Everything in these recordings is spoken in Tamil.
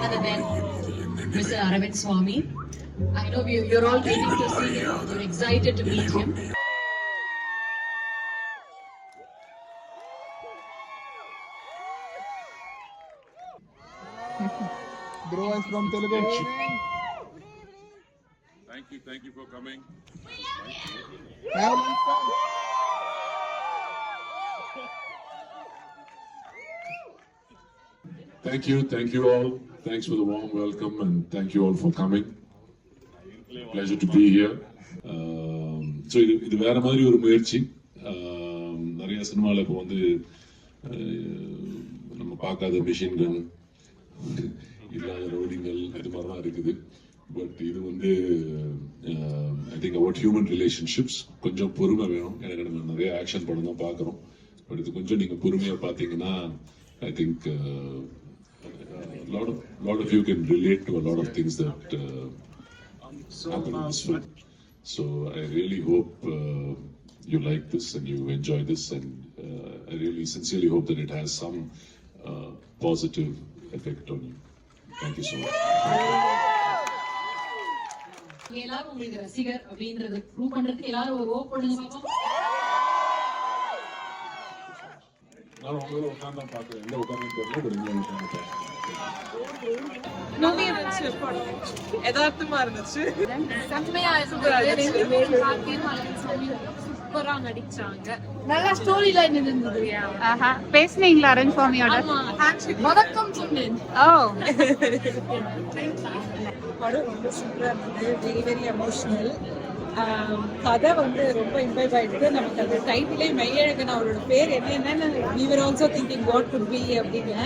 other than Mr. Aravind Swamy. I know you're all waiting to see him. You're excited to meet him. Bro is from Telugu. Thank you for coming. Have lunch, sir. Thank you all. Thanks for the warm welcome and thank you all for coming. Pleasure to be here. So இது வேற மாதிரி ஒரு முயற்சி. நிறைய சினிமாவில் இப்போ வந்து நம்ம பார்க்காத மிஷின் கன் இல்லாத ரோடிங்கள் இது மாதிரிலாம் இருக்குது. பட் இது வந்து I think about human relationships. கொஞ்சம் பொறுமை வேணும். எனக்கு நம்ம நிறைய ஆக்ஷன் படம் தான் பார்க்குறோம். பட் இது கொஞ்சம் நீங்கள் பொறுமையாக பார்த்தீங்கன்னா I think lot of you can relate to a lot of things that happen in this film. So I really hope you like this and you enjoy this, and I really sincerely hope that it has some positive effect on you. Thank you so much. எல்லாரும் உங்களுக்கு ரசிகர் அப்படின்றது ப்ரூவ் பண்றதுக்கு எல்லாரும் ஒரு ஓப் பண்ணுங்க பாப்போம். நான் உங்களோட உட்கார்ந்து பார்க்குறேன். எந்த உட்கார்ந்து தெரியல. மூவி இருந்துச்சு, யதார்த்தமா இருந்துச்சு, செம்மையா சூப்பரா நடிச்சாங்க. நல்ல ஸ்டோரி லைன் இருந்தது. பேசுனீங்களா அரவிந்த் சுவாமியோட? வணக்கம் சொன்னேன். படம் ரொம்ப சூப்பரா இருந்தது. Very very emotional. கதை வந்து ரொம்ப இம்பைப் ஆயிடுது. நமக்கு அந்த டைட்டிலே மெய்யழகன், அவரோட பேர் என்னன்னு we were also thinking what could be அப்படின்னு.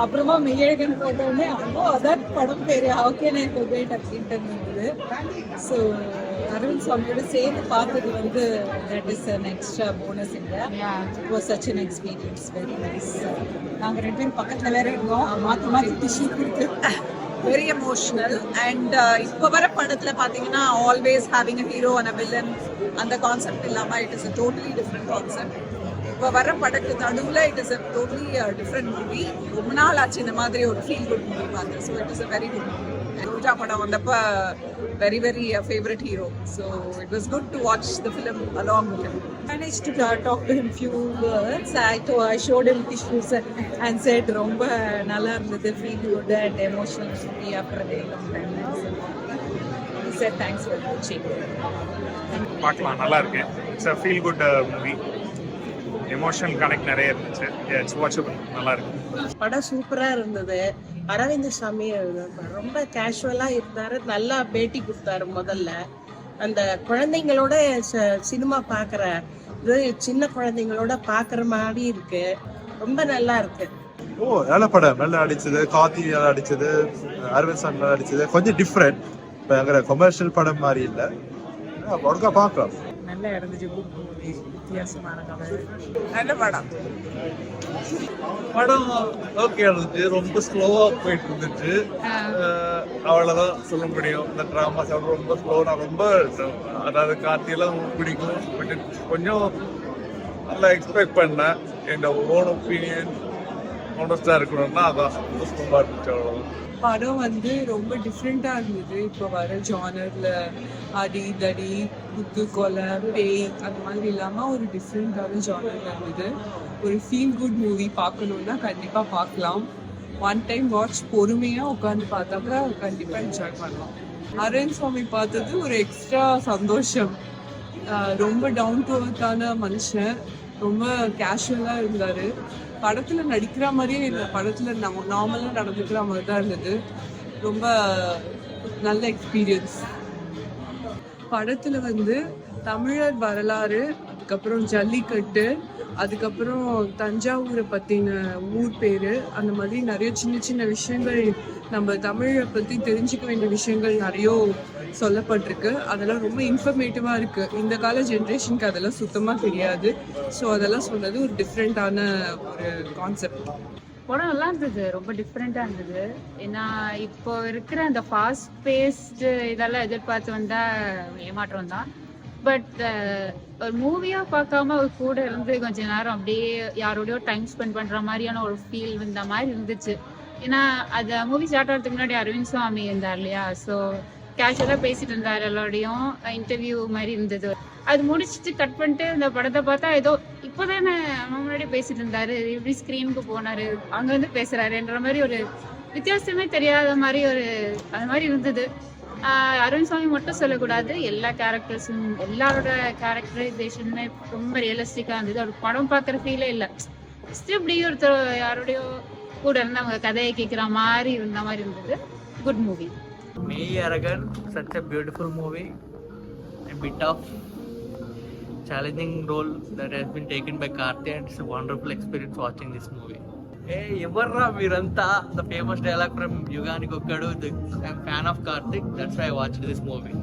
அப்புறமா மெய்யழகன் போட்ட உடனே அதான் படம் பேரு how can I forget அப்படின்ட்டு இருந்தது. ஸோ அரவிந்த் சுவாமியோட சேர்ந்து பார்த்தது வந்து that is an extra bonus in there. It was such an experience. Very nice. நாங்கள் 2 பேரும் பக்கத்துல வேற இருந்தோம். மாற்றி மாற்றி டிஷ்யூ கொடுத்து வெரி எமோஷனல். அண்ட் இப்போ வர படத்துல பாத்தீங்கன்னா always having a hero and a villain அந்த கான்செப்ட் இல்லாம it is a totally different concept. இப்போ வர படத்துக்கு நடுவில் it is a totally different movie. ரொம்ப நாள் ஆச்சு இந்த மாதிரி ஒரு ஃபீல் குட் மூவி பார்த்தேன். So it is a very good movie. Roja படம் வந்தப்ப very very favorite hero, so it was good to watch the film along with him. I managed to talk to him few words. I showed him tissues and said romba nalla irundhathu, feel good and emotional story after a long time. He said thanks for watching. பார்க்கலாம், நல்லா இருக்கு. It's a feel good movie. Emotional connect நிறைய இருந்துச்சு. இட்ஸ் வாட்சபிள், நல்லா இருக்கு. படம் சூப்பரா இருந்தது. அரவிந்த் சாமி ரொம்ப கேஷுவலா இருந்தாரு. நல்லா பேட்டி கொடுத்தாரு. முதல்ல அந்த குழந்தைங்களோட சினிமா பாக்குற இது சின்ன குழந்தைங்களோட பாக்குற மாதிரி இருக்கு. ரொம்ப நல்லா இருக்கு. நல்ல படம். நல்லா அடிச்சது, கார்த்தி நல்லா அடிச்சது, அரவிந்த் சாமி நல்லா அடிச்சது. கொஞ்சம் டிஃப்ரெண்ட். இப்போ கமர்ஷியல் படம் மாதிரி இல்லை. படக்கா பார்க்கலாம். நல்லா இருந்துச்சு. வித்தியாசமான கதை. நல்ல படம். படம் ஓகே இருந்துச்சு. ரொம்ப ஸ்லோவா போயிட்டு இருந்துச்சு. அவ்வளவுதான் சொல்ல முடியும். இந்த டிராமாஸ் ரொம்ப ஸ்லோ. நான் ரொம்ப அதாவது கார்த்தியெல்லாம் பிடிக்கும். பட் கொஞ்சம் நல்லா எக்ஸ்பெக்ட் பண்ணேன். என்னோட ஓன் ஒப்பீனியன் ஹானஸ்டா இருக்கணும்னா அதான் ரொம்ப ஸ்லோவா இருந்துச்சு. அவ்வளவுதான். படம் வந்து ரொம்ப டிஃப்ரெண்டா இருந்தது. இப்போ வர ஜானர்ல அடி தடி குத்து கொலை பேய் அந்த மாதிரி இல்லாம ஒரு டிஃப்ரெண்டான ஜானர்ல இருந்தது. ஒரு ஃபீல் குட் மூவி பார்க்கணும்னா கண்டிப்பா பார்க்கலாம். ஒன் டைம் வாட்ச் பொறுமையா உட்காந்து பார்த்தாக்கா கண்டிப்பா என்ஜாய் பண்ணலாம். அரவிந்த் சுவாமி பார்த்தது ஒரு எக்ஸ்ட்ரா சந்தோஷம். ரொம்ப டவுன் டு அர்த்தான மனுஷன். ரொம்ப கேஷுவலா இருந்தாரு. படத்துல நடிக்கிற மாதிரியே இல்லை. படத்துல நார்மலா நடந்துக்கிற மாதிரி தான் இருந்தது. ரொம்ப நல்ல எக்ஸ்பீரியன்ஸ். படத்துல வந்து தமிழர் வரலாறு, அதுக்கப்புறம் ஜல்லிக்கட்டு, அதுக்கப்புறம் தஞ்சாவூரை பத்தின ஊர் பேரு, அந்த மாதிரி நிறைய சின்ன சின்ன விஷயங்கள், நம்ம தமிழை பத்தி தெரிஞ்சுக்க வேண்டிய விஷயங்கள் நிறைய சொல்லப்பட்டிருக்கு. அதெல்லாம் ரொம்ப இன்ஃபர்மேட்டிவா இருக்கு. இந்த கால ஜென்ரேஷனுக்கு அதெல்லாம் சுத்தமா தெரியாது. ஸோ அதெல்லாம் சொன்னது ஒரு டிஃப்ரெண்டான ஒரு கான்செப்ட். படம் நல்லா இருந்தது. ரொம்ப டிஃப்ரெண்டா இருந்தது. ஏன்னா இப்போ இருக்கிற அந்த ஃபாஸ்ட் பேஸ்டு இதெல்லாம் எதிர்பார்த்து வந்தா ஏமாற்றம் தான். பட் ஒரு மூவியா பார்க்காம ஒரு கூட இருந்து கொஞ்ச நேரம் அப்படியே யாரோடய டைம் ஸ்பெண்ட் பண்ற மாதிரியான ஒரு ஃபீல் இந்த மாதிரி இருந்துச்சு. ஏன்னா அந்த மூவி ஸ்டார்ட் ஆகிறதுக்கு முன்னாடி அரவிந்த் சுவாமி இருந்தார் இல்லையா, ஸோ கேஷுவலாக பேசிட்டு இருந்தார் எல்லாரோடையும், இன்டர்வியூ மாதிரி இருந்தது. அது முடிச்சுட்டு கட் பண்ணிட்டு இந்த படத்தை பார்த்தா ஏதோ இப்போதானே முன்னாடி பேசிட்டு இருந்தாரு, இப்படி ஸ்க்ரீனுக்கு போனாரு, அங்க வந்து பேசுறாருன்ற மாதிரி ஒரு வித்தியாசமே தெரியாத மாதிரி ஒரு அது மாதிரி இருந்தது. அரவிந்த் சுவாமி மட்டும் சொல்லக்கூடாது, எல்லா கேரக்டர்ஸும் எல்லாரோட கேரக்டரைசேஷனுமே ரொம்ப ரியலிஸ்டிக்கா இருந்தது. ஒரு படம் பார்க்குற ஃபீலே இல்லை, இப்படி ஒருத்தர் யாரோடையோ கூட இருந்து அவங்க கதையை கேட்குற மாதிரி இருந்த மாதிரி இருந்தது. Good movie. Meyalagan, such a beautiful movie, a bit of challenging role that has been taken by Karthi, and it's a wonderful experience watching this movie. Hey, evarra viranta, the famous dialogue from Yuganiki Okkadu. I'm fan of Karthik, that's why I watched this movie.